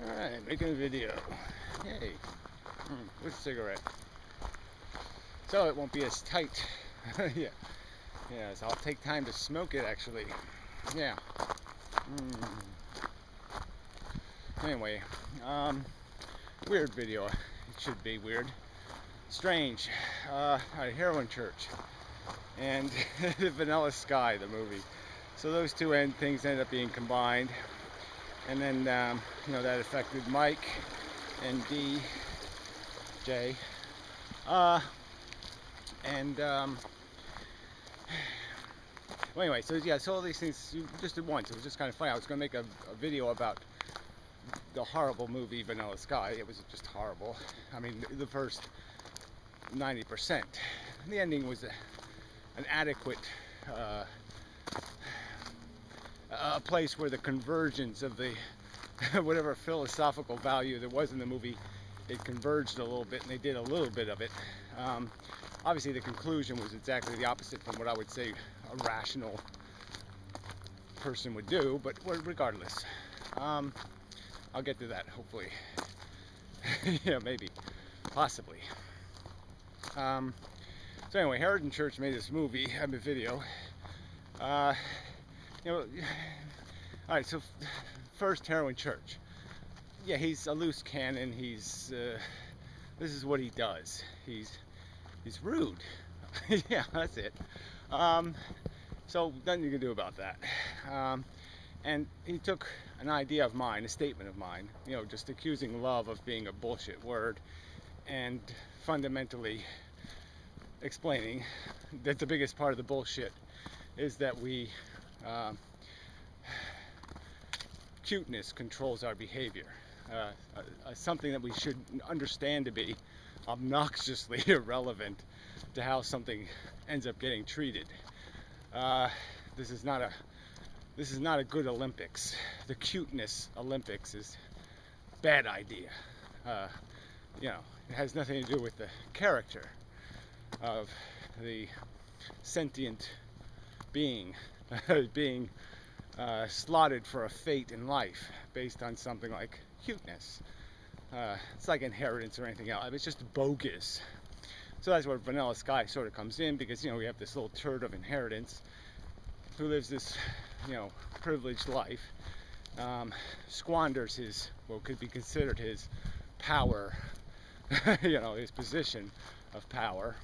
Alright, making a video. Hey, with a cigarette. So it won't be as tight. Yeah. Yeah, so I'll take time to smoke it actually. Yeah. Anyway, weird video. It should be weird. Strange. At Heroin Church. And Vanilla Sky, the movie. So those two things ended up being combined. And then, that affected Mike and DJ. Well, anyway, so yeah, so all these things you just did once. It was just kind of funny. I was going to make a video about the horrible movie Vanilla Sky. It was just horrible. I mean, the first 90%. The ending was an adequate a place where the convergence of the whatever philosophical value there was in the movie, it converged a little bit, and they did a little bit of it. Obviously, the conclusion was exactly the opposite from what I would say a rational person would do, but regardless, I'll get to that hopefully. Yeah, maybe, possibly. So anyway, Heroin Church made this movie, a video. Alright, so first, Heroin Church. Yeah, he's a loose cannon. He's this is what he does. He's rude. Yeah, that's it. So nothing you can do about that. And he took an idea of mine, a statement of mine, just accusing love of being a bullshit word, and fundamentally explaining that the biggest part of the bullshit is that we cuteness controls our behavior. Something that we should understand to be obnoxiously irrelevant to how something ends up getting treated. This is not a good Olympics. The cuteness Olympics is a bad idea. It has nothing to do with the character of the sentient being being slotted for a fate in life based on something like cuteness. It's like inheritance or anything else. It's just bogus. So that's where Vanilla Sky sort of comes in, because we have this little turd of inheritance who lives this privileged life, squanders his what could be considered his power, his position of power,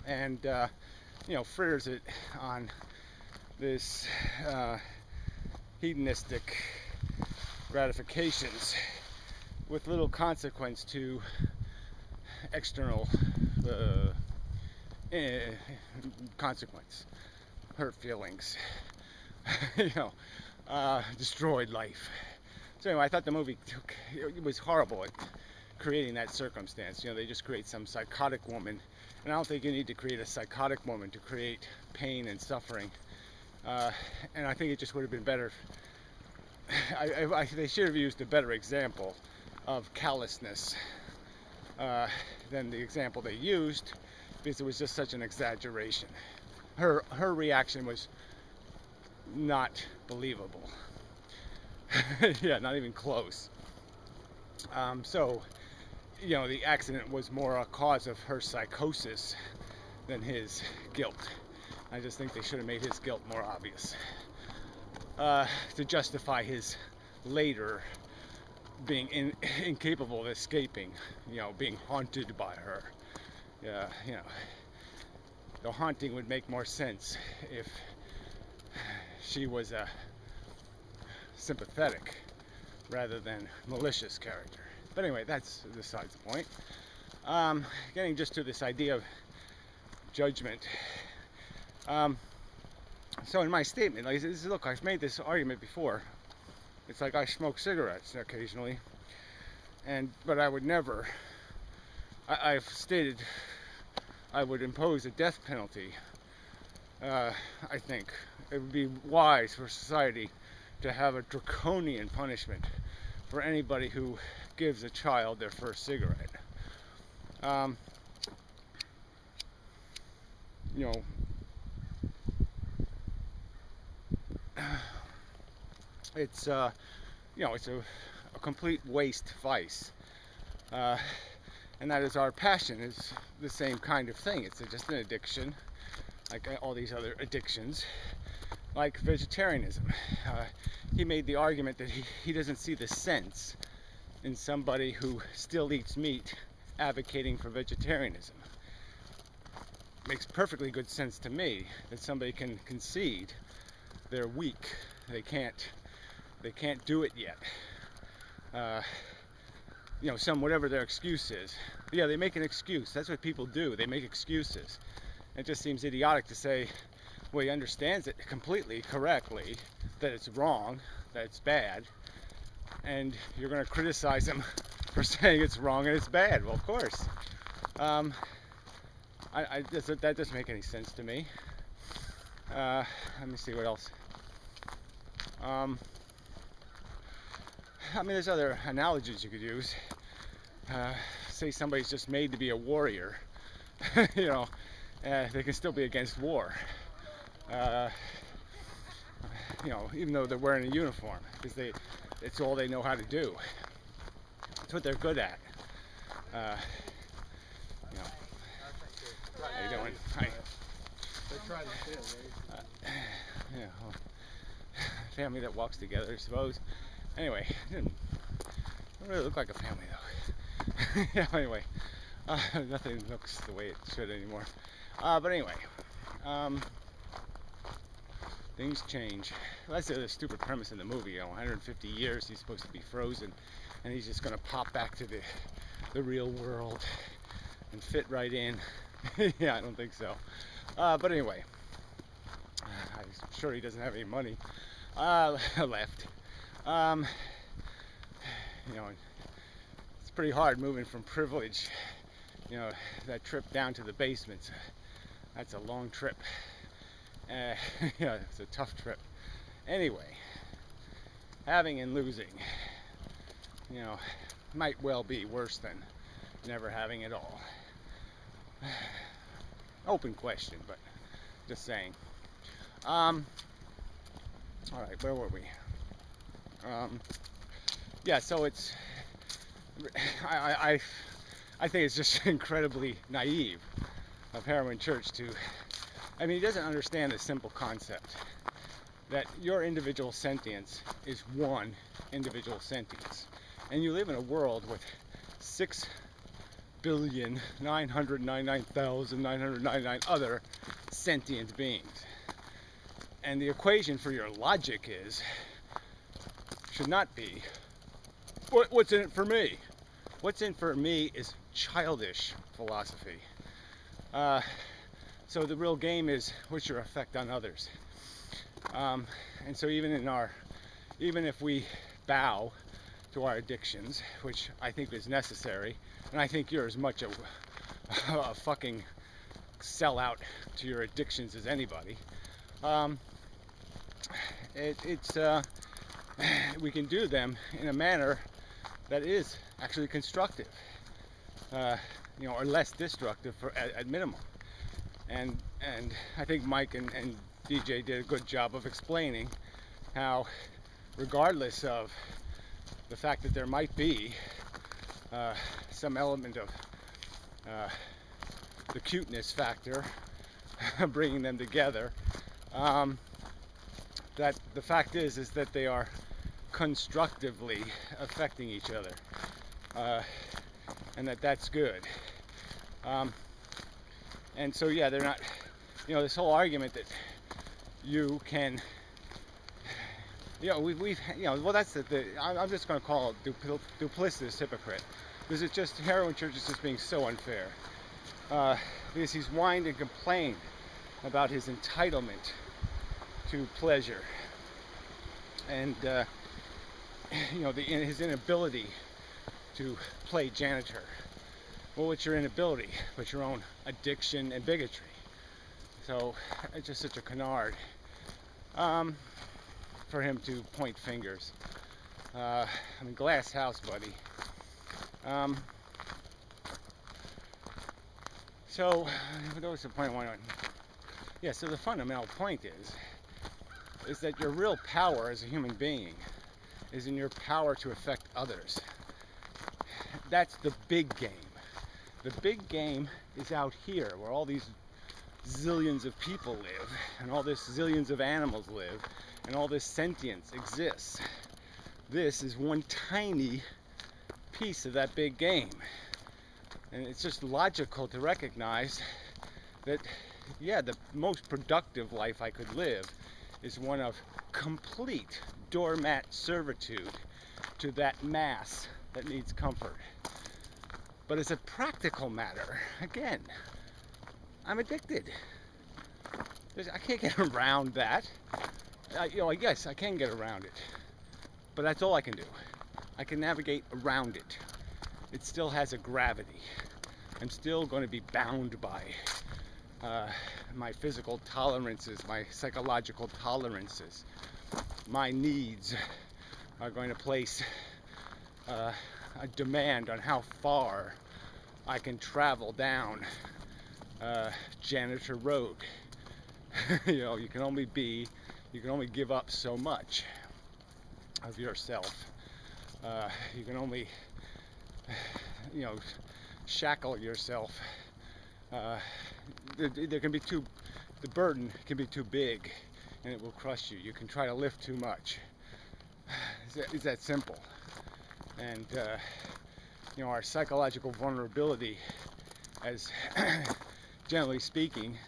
and fritters it on this hedonistic gratifications with little consequence to external consequence, hurt feelings, destroyed life. So anyway, I thought the movie it was horrible at creating that circumstance. They just create some psychotic woman, and I don't think you need to create a psychotic woman to create pain and suffering. And I think it just would have been better. They should have used a better example of callousness than the example they used, because it was just such an exaggeration. Her reaction was not believable. Yeah, not even close. So, the accident was more a cause of her psychosis than his guilt. I just think they should have made his guilt more obvious to justify his later being incapable of escaping, being haunted by her. The haunting would make more sense if she was a sympathetic rather than malicious character. But anyway, that's besides the point. Getting just to this idea of judgment. So in my statement, look, I've made this argument before. It's like I smoke cigarettes occasionally, but I would never. I've stated I would impose a death penalty. I think it would be wise for society to have a draconian punishment for anybody who gives a child their first cigarette. It's it's a complete waste vice. And that is our passion. It's the same kind of thing. It's just an addiction, like all these other addictions, like vegetarianism. He made the argument that he doesn't see the sense in somebody who still eats meat advocating for vegetarianism. Makes perfectly good sense to me that somebody can concede they're weak. They can't do it yet. Whatever their excuse is. Yeah, they make an excuse. That's what people do. They make excuses. It just seems idiotic to say, well, he understands it completely, correctly, that it's wrong, that it's bad, and you're going to criticize him for saying it's wrong and it's bad. Well, of course. That doesn't make any sense to me. Let me see what else. There's other analogies you could use. Say somebody's just made to be a warrior. They can still be against war. Even though they're wearing a uniform, because it's all they know how to do. It's what they're good at. How you doing? Hi. Family that walks together, I suppose. Anyway, don't really look like a family though. Yeah. Anyway, nothing looks the way it should anymore. But anyway, things change. Well, that's the stupid premise in the movie. 150 years he's supposed to be frozen, and he's just gonna pop back to the real world and fit right in. Yeah, I don't think so. But anyway, I'm sure he doesn't have any money left. It's pretty hard moving from privilege. That trip down to the basements, that's a long trip. It's a tough trip. Anyway, having and losing, might well be worse than never having at all. Open question, but just saying. All right, where were we? So it's, I think it's just incredibly naive of Heroin Church to, he doesn't understand the simple concept that your individual sentience is one individual sentience, and you live in a world with 6,999,999 other sentient beings. And the equation for your logic should not be, what's in it for me? What's in for me is childish philosophy. So the real game is, what's your effect on others? And so even if we bow to our addictions, which I think is necessary, and I think you're as much a fucking sellout to your addictions as anybody. We can do them in a manner that is actually constructive, or less destructive at minimum. And I think Mike and DJ did a good job of explaining how, regardless of the fact that there might be some element of the cuteness factor bringing them together, that the fact is that they are constructively affecting each other, and that's good. And so they're not, this whole argument that you can, that's I'm just going to call it duplicitous hypocrite, because it's just, Heroin Church is just being so unfair, because he's whined and complained about his entitlement to pleasure, and his inability to play janitor. Well, what's your inability? But your own addiction and bigotry. So it's just such a canard for him to point fingers. Glass house, buddy. So what was the point? Yeah. So the fundamental point is that your real power as a human being is in your power to affect others. That's the big game. The big game is out here, where all these zillions of people live, and all this zillions of animals live, and all this sentience exists. This is one tiny piece of that big game. And it's just logical to recognize that, yeah, the most productive life I could live is one of complete doormat servitude to that mass that needs comfort. But as a practical matter, again, I'm addicted. I can't get around that. I guess I can get around it, but that's all I can do. I can navigate around it. It still has a gravity. I'm still going to be bound by my physical tolerances, my psychological tolerances. My needs are going to place a demand on how far I can travel down Janitor Road. You can only give up so much of yourself. You can only, shackle yourself. There can be the burden can be too big, and it will crush you. You can try to lift too much. It's that simple. And our psychological vulnerability, as generally speaking,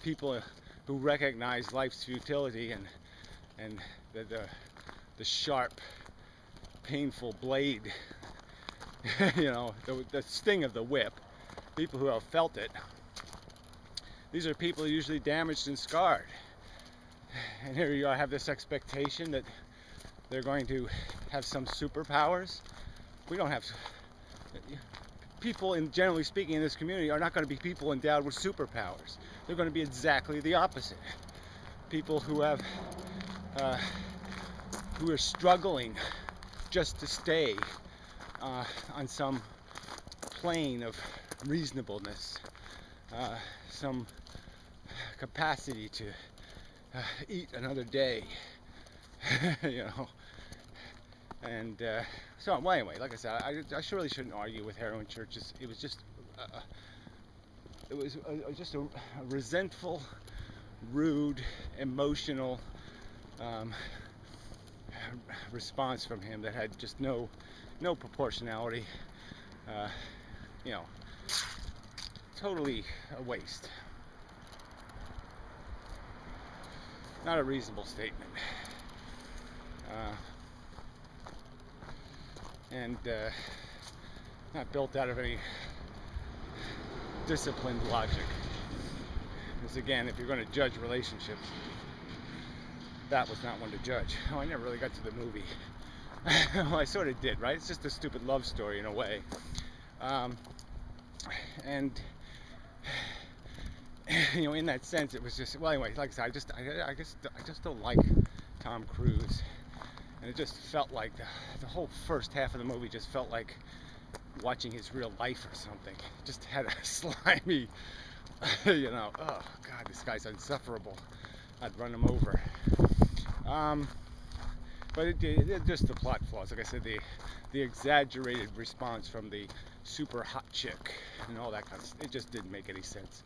people who recognize life's futility and the sharp, painful blade, the sting of the whip, people who have felt it, these are people usually damaged and scarred. And here you are, have this expectation that they're going to have some superpowers. We don't have people, generally speaking, in this community are not going to be people endowed with superpowers. They're going to be exactly the opposite. People who are struggling just to stay on some plane of reasonableness, some capacity to eat another day, And so, well, anyway, like I said, I really shouldn't argue with heroin churches. It was just, just a resentful, rude, emotional response from him that had just no proportionality. Totally a waste. Not a reasonable statement. And not built out of any disciplined logic. Because again, if you're going to judge relationships, that was not one to judge. Oh, I never really got to the movie. Well, I sort of did, right? It's just a stupid love story in a way. And in that sense, it was just, well, anyway, like I said, I just don't like Tom Cruise. And it just felt like the whole first half of the movie just felt like watching his real life or something. It just had a slimy, oh God, this guy's insufferable. I'd run him over. But it just the plot flaws. Like I said, the exaggerated response from the super hot chick and all that kind of stuff. It just didn't make any sense.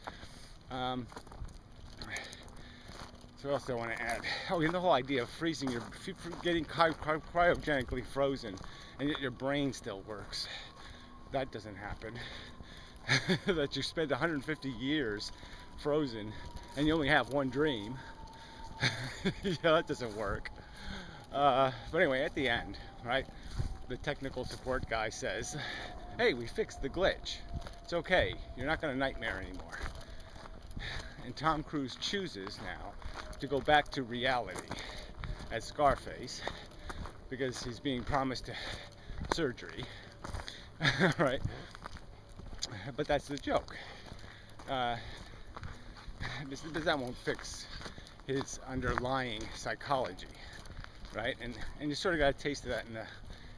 So what else do I want to add? Oh, the whole idea of freezing getting cryogenically frozen, and yet your brain still works. That doesn't happen. That you spend 150 years frozen, and you only have one dream. That doesn't work. But anyway, at the end, right, the technical support guy says, "Hey, we fixed the glitch. It's okay. You're not going to nightmare anymore." And Tom Cruise chooses now to go back to reality as Scarface because he's being promised surgery, right? But that's the joke. Because that won't fix his underlying psychology, right? And you sort of got a taste of that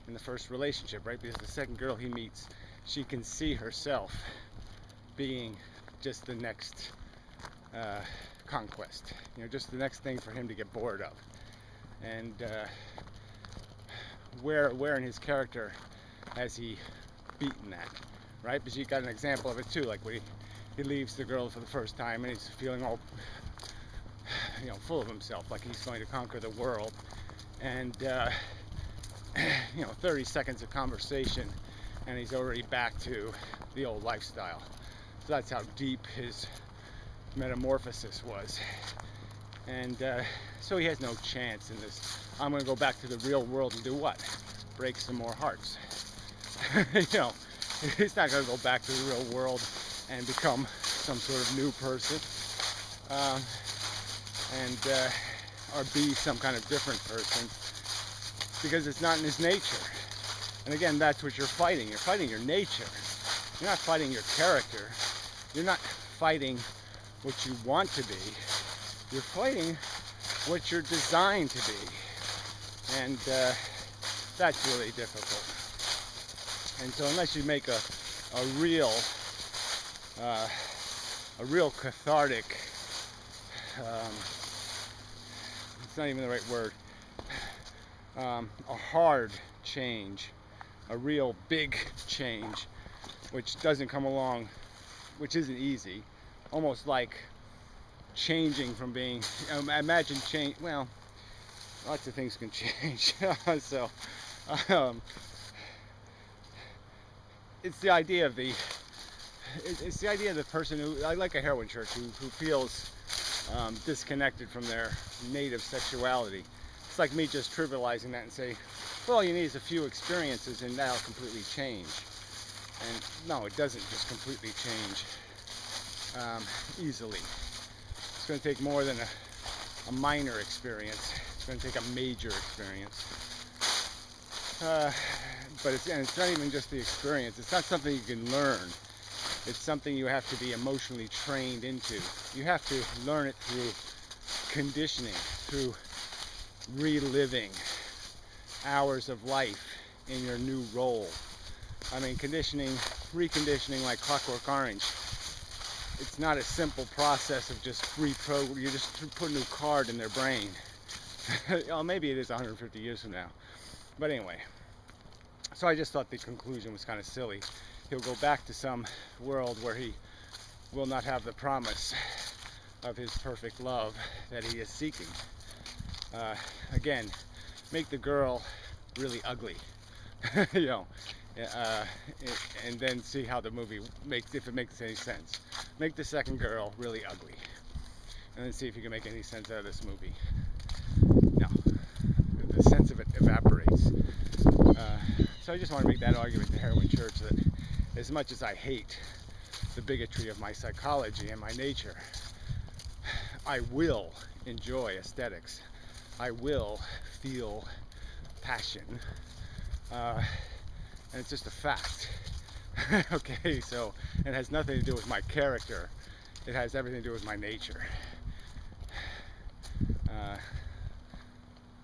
in the first relationship, right? Because the second girl he meets, she can see herself being just the next conquest, just the next thing for him to get bored of. And where in his character has he beaten that, right? Because you got an example of it too, like when he leaves the girl for the first time and he's feeling all, full of himself, like he's going to conquer the world, and 30 seconds of conversation and he's already back to the old lifestyle. So that's how deep his metamorphosis was. And so he has no chance in this. I'm going to go back to the real world and do what? Break some more hearts. He's not going to go back to the real world and become some sort of new person, or be some kind of different person, because it's not in his nature. And again, that's what you're fighting. You're fighting your nature. You're not fighting your character. You're not fighting what you want to be. You're fighting what you're designed to be. And that's really difficult. And so unless you make a real cathartic, it's not even the right word, a hard change, a real big change, which doesn't come along, which isn't easy, almost like changing from being, imagine change, well, lots of things can change. So it's the idea of the person who, like a heroin church, who feels disconnected from their native sexuality. It's like me just trivializing that and say, well, all you need is a few experiences and that'll completely change. And no, it doesn't just completely change easily. It's going to take more than a minor experience. It's going to take a major experience. But it's not even just the experience. It's not something you can learn. It's something you have to be emotionally trained into. You have to learn it through conditioning, through reliving hours of life in your new role. I mean, reconditioning like Clockwork Orange. It's not a simple process of just reprogram. You just put a new card in their brain. Well, maybe it is 150 years from now. But anyway, so I just thought the conclusion was kind of silly. He'll go back to some world where he will not have the promise of his perfect love that he is seeking. Again, make the girl really ugly, and then see how the movie if it makes any sense. Make the second girl really ugly, and then see if you can make any sense out of this movie. No, the sense of it evaporates. So I just want to make that argument to Heroin Church, that as much as I hate the bigotry of my psychology and my nature, I will enjoy aesthetics. I will feel passion. And it's just a fact. Okay, so it has nothing to do with my character. It has everything to do with my nature.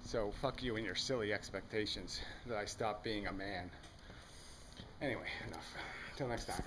So fuck you and your silly expectations that I stop being a man. Anyway, enough. Until next time.